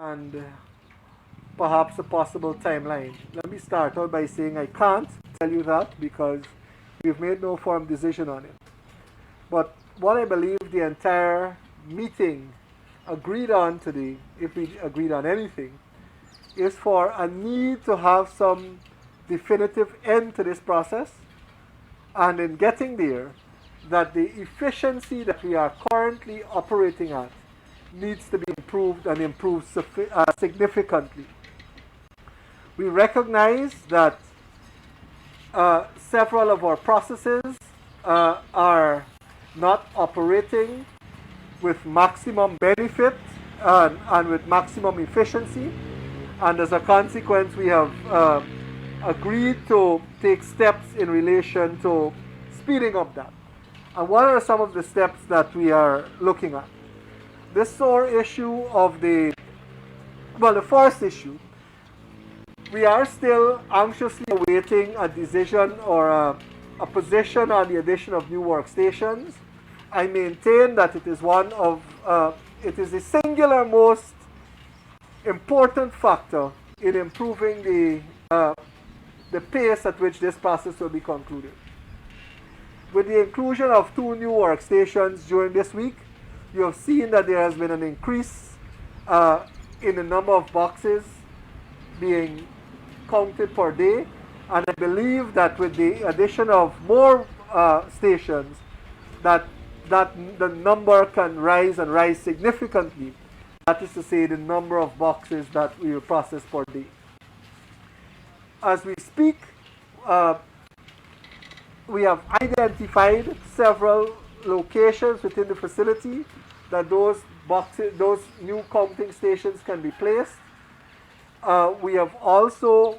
and perhaps a possible timeline. Let me start out by saying I can't tell you that because we've made no firm decision on it. But what I believe the entire meeting agreed on today, if we agreed on anything, is for a need to have some definitive end to this process, and in getting there, that the efficiency that we are currently operating at needs to be improved and improved significantly. We recognize that several of our processes are not operating with maximum benefit and with maximum efficiency, and as a consequence we have agreed to take steps in relation to speeding up that. And what are some of the steps that we are looking at? This sore issue of the first issue, we are still anxiously awaiting a decision or a position on the addition of new workstations. I maintain that it is it is the singular most important factor in improving the pace at which this process will be concluded. With the inclusion of 2 new workstations during this week, you have seen that there has been an increase in the number of boxes being counted per day, and I believe that with the addition of more stations, that the number can rise and rise significantly. That is to say, the number of boxes that we will process per day. As we speak, we have identified several locations within the facility that those new counting stations can be placed. We have also,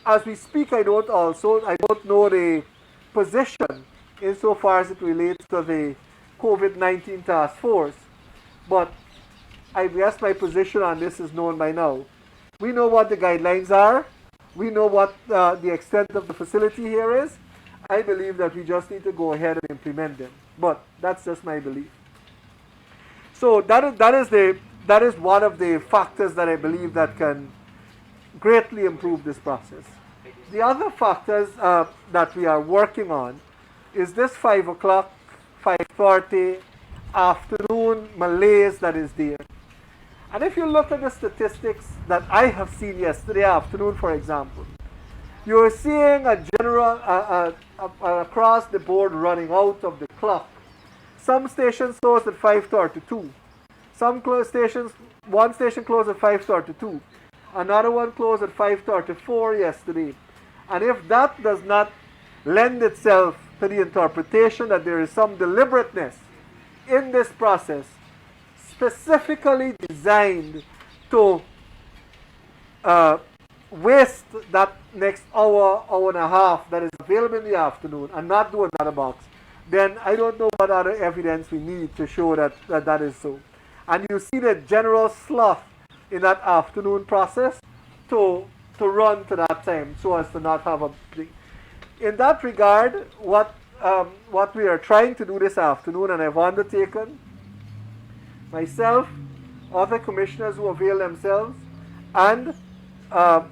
as we speak, I don't know the position insofar as it relates to the COVID-19 task force, but I guess my position on this is known by now. We know what the guidelines are. We know what the extent of the facility here is. I believe that we just need to go ahead and implement them. But that's just my belief. So that is one of the factors that I believe that can greatly improve this process. The other factors that we are working on is this 5 o'clock, 5:30 afternoon malaise that is there. And if you look at the statistics that I have seen yesterday afternoon, for example, you are seeing a general, across the board running out of the clock. Some stations closed at 5:32. One station closed at 5:32. Another one closed at 5:34 yesterday. And if that does not lend itself to the interpretation that there is some deliberateness in this process, specifically designed to waste that next hour and a half that is available in the afternoon and not do another box, then I don't know what other evidence we need to show that is so. And you see the general sloth in that afternoon process to run to that time so as to not have a thing. In that regard, what we are trying to do this afternoon, and I've undertaken, myself, other commissioners who avail themselves, and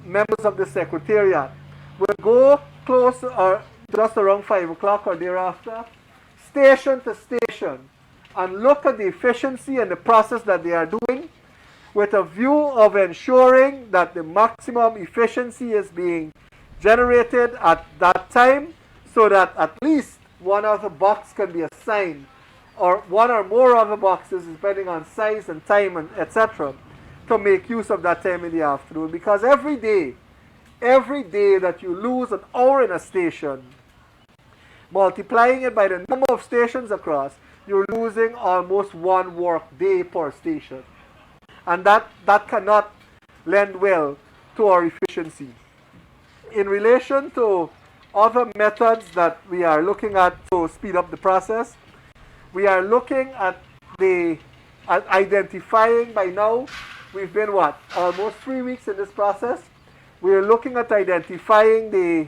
members of the Secretariat will go close or just around 5 o'clock or thereafter, station to station, and look at the efficiency and the process that they are doing with a view of ensuring that the maximum efficiency is being generated at that time so that at least one other box can be assigned, or one or more other boxes depending on size and time and etc., to make use of that time in the afternoon. Because every day that you lose an hour in a station, multiplying it by the number of stations across, you're losing almost 1 work day per station. And that cannot lend well to our efficiency. In relation to other methods that we are looking at to speed up the process, we are looking at identifying by now. We've been almost 3 weeks in this process. We are looking at identifying the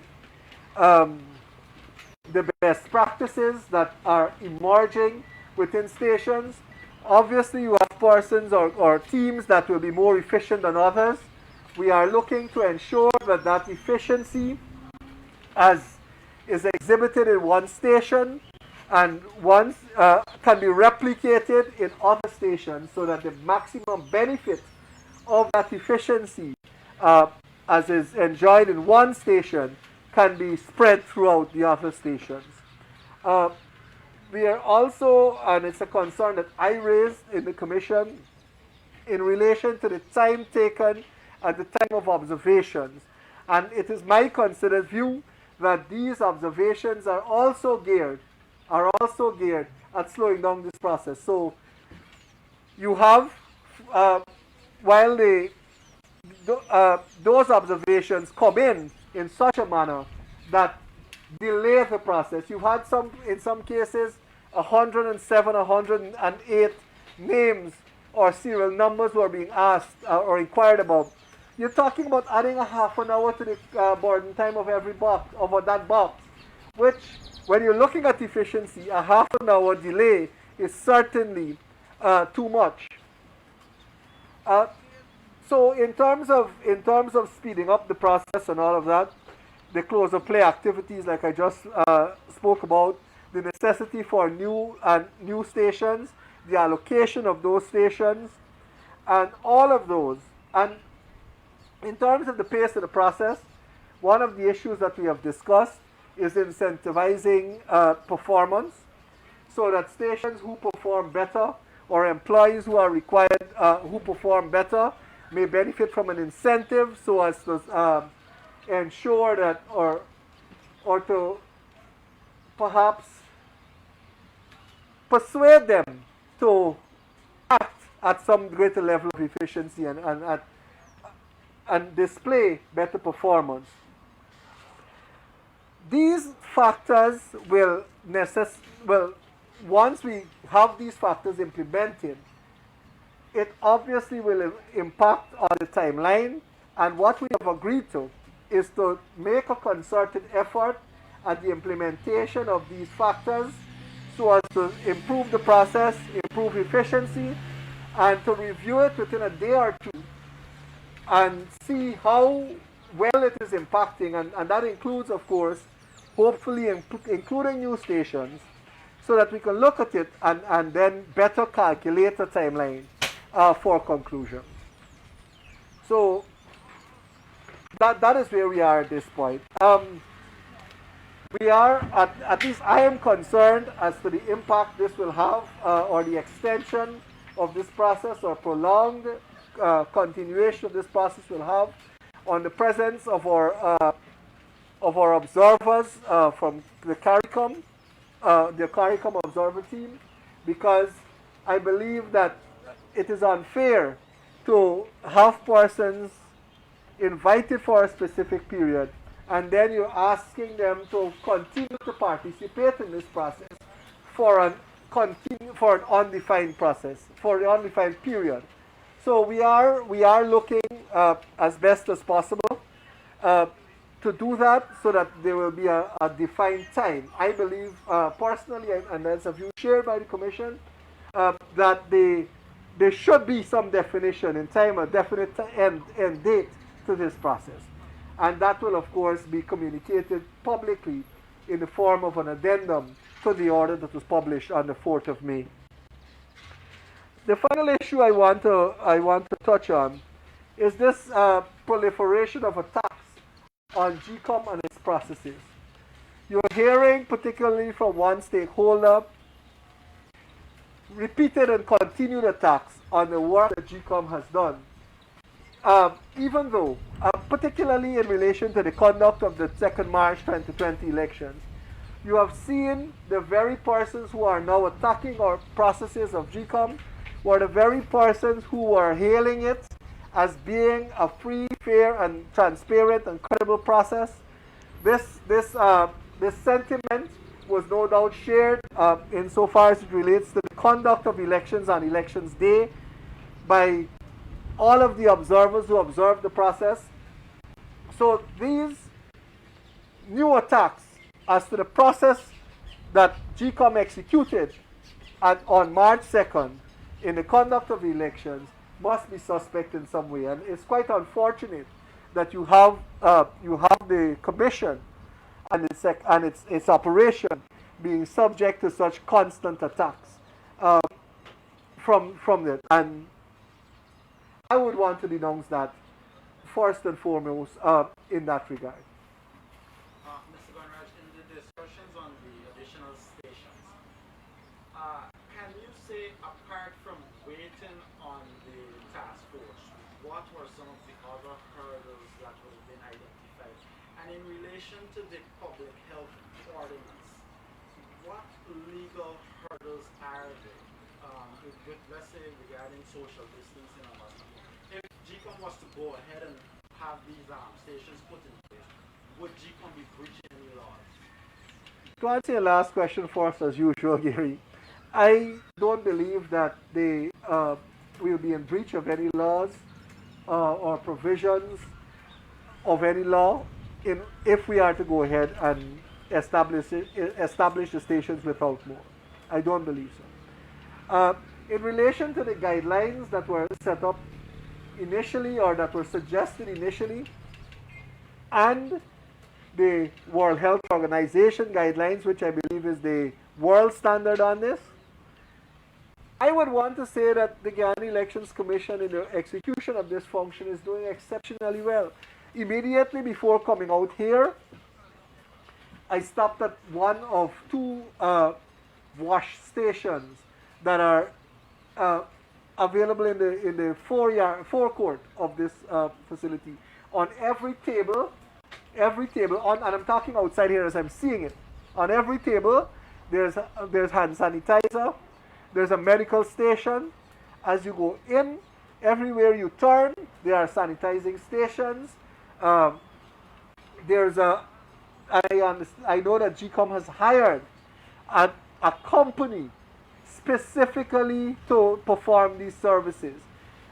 best practices that are emerging within stations, Obviously, you have persons or teams that will be more efficient than others. We are looking to ensure that that efficiency as is exhibited in one station and once can be replicated in other stations so that the maximum benefit of that efficiency as is enjoyed in one station can be spread throughout the other stations. We are also, and it's a concern that I raised in the commission, in relation to the time taken at the time of observations. And it is my considered view that these observations are also geared at slowing down this process. So you have, while those observations come in such a manner that delay the process. You've had some, in some cases, 107, 108 names or serial numbers who are being asked or inquired about. You're talking about adding a half an hour to the boarding time of every box, of that box, which, when you're looking at efficiency, a half an hour delay is certainly too much. So in terms of speeding up the process and all of that, the close of play activities, like I just spoke about, the necessity for new stations, the allocation of those stations, and all of those. And in terms of the pace of the process, one of the issues that we have discussed is incentivizing performance, so that stations who perform better or employees who are required who perform better may benefit from an incentive so as to ensure that or to perhaps persuade them to act at some greater level of efficiency and display better performance. These factors will once we have these factors implemented, it obviously will impact on the timeline, and what we have agreed to is to make a concerted effort at the implementation of these factors so as to improve the process, improve efficiency, and to review it within a day or two and see how well it is impacting, and that includes, of course, hopefully including new stations, so that we can look at it and then better calculate a timeline for conclusion. So that is where we are at this point. We are, at least I am concerned as to the impact this will have, or the extension of this process, or prolonged continuation of this process will have on the presence of our observers from the CARICOM, observer team, because I believe that it is unfair to have persons invited for a specific period and then you're asking them to continue to participate in this process for an undefined process, for an undefined period. So we are looking as best as possible to do that, so that there will be a defined time. I believe personally, and that's a view shared by the Commission, that there should be some definition in time, a definite end date to this process. And that will, of course, be communicated publicly in the form of an addendum to the order that was published on the 4th of May. The final issue I want to touch on is this proliferation of attacks on GECOM and its processes. You're hearing, particularly from one stakeholder, repeated and continued attacks on the work that GECOM has done. Even though, particularly in relation to the conduct of the 2nd March 2020 elections, you have seen the very persons who are now attacking our processes of GECOM were the very persons who were hailing it as being a free, fair, and transparent and credible process. This sentiment was no doubt shared insofar as it relates to the conduct of elections on Elections Day by all of the observers who observed the process. So these new attacks as to the process that GECOM executed on March 2nd in the conduct of the elections must be suspect in some way. And it's quite unfortunate that you have the commission and its operation being subject to such constant attacks from it. And I would want to denounce that first and foremost in that regard. Mr. Gunraj, in the discussions on the additional stations, can you say, apart from waiting on the task force, what were some of the other hurdles that would have been identified? And in relation to the public health ordinance, what legal hurdles are there? Let's say regarding social distancing and whatnot. If GECOM was to go ahead and have these stations put in place, would GECOM be breaching any laws? To answer your last question first, as usual, Gary, I don't believe that they will be in breach of any laws or provisions of any law if we are to go ahead and establish the stations without more. I don't believe so. In relation to the guidelines that were set up initially or that were suggested initially, and the World Health Organization guidelines, which I believe is the world standard on this, I would want to say that the Guyana Elections Commission in the execution of this function is doing exceptionally well. Immediately before coming out here, I stopped at one of two wash stations that are available in the forecourt of this facility. On every table, and I'm talking outside here as I'm seeing it, on every table there's hand sanitizer, there's a medical station. As you go in, everywhere you turn, there are sanitizing stations. I know that GECOM has hired a company specifically to perform these services.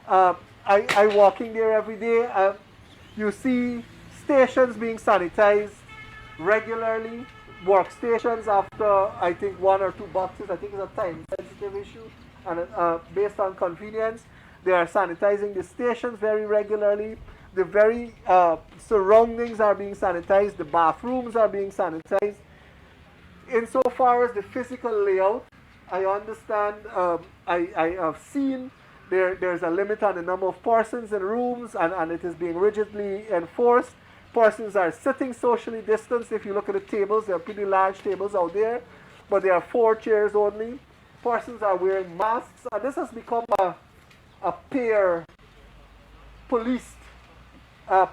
I walking there every day. You see stations being sanitized regularly, workstations after I think 1 or 2 boxes. I think it's a time sensitive issue, and based on convenience, they are sanitizing the stations very regularly. The very surroundings are being sanitized. The bathrooms are being sanitized. Insofar as the physical layout, I understand, I have seen there's a limit on the number of persons in rooms, and it is being rigidly enforced. Persons are sitting socially distanced. If you look at the tables, there are pretty large tables out there, but there are 4 chairs only. Persons are wearing masks, and this has become a peer policed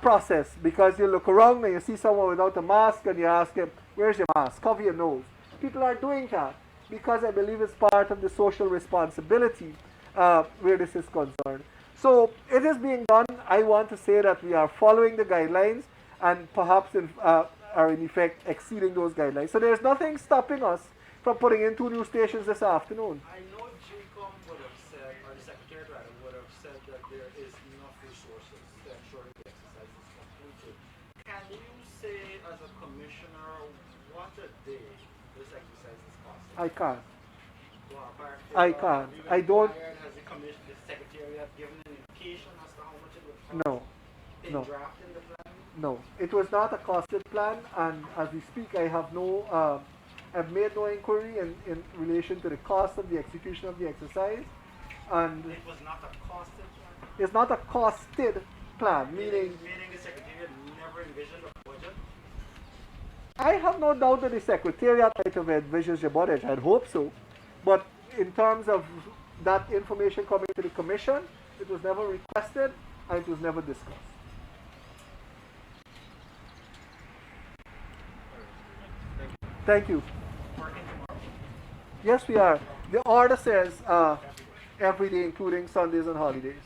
process, because you look around and you see someone without a mask and you ask him, where's your mask? Cover your nose. People are doing that because I believe it's part of the social responsibility where this is concerned. So it is being done. I want to say that we are following the guidelines and perhaps are in effect exceeding those guidelines. So there's nothing stopping us from putting in 2 new stations this afternoon. I know GECOM would have said, or the Secretary rather, would have said that there is enough resources to ensure the exercise is completed. Can you say, as a commissioner, what a day this exercise is costing? I can't. Well, I can't. I don't. Has the Secretary given an indication as to how much it would cost? No. In No. drafting the plan? No, it was not a costed plan, and as we speak, I've made no inquiry in relation to the cost of the execution of the exercise, and It was not a costed plan? it's not a costed plan, meaning Meaning the Secretary never envisioned a budget? I have no doubt that the Secretariat might have envisioned a budget. I'd hope so, but in terms of that information coming to the Commission, it was never requested and it was never discussed. Thank you. Working tomorrow? Yes, we are. The order says every day, including Sundays and holidays.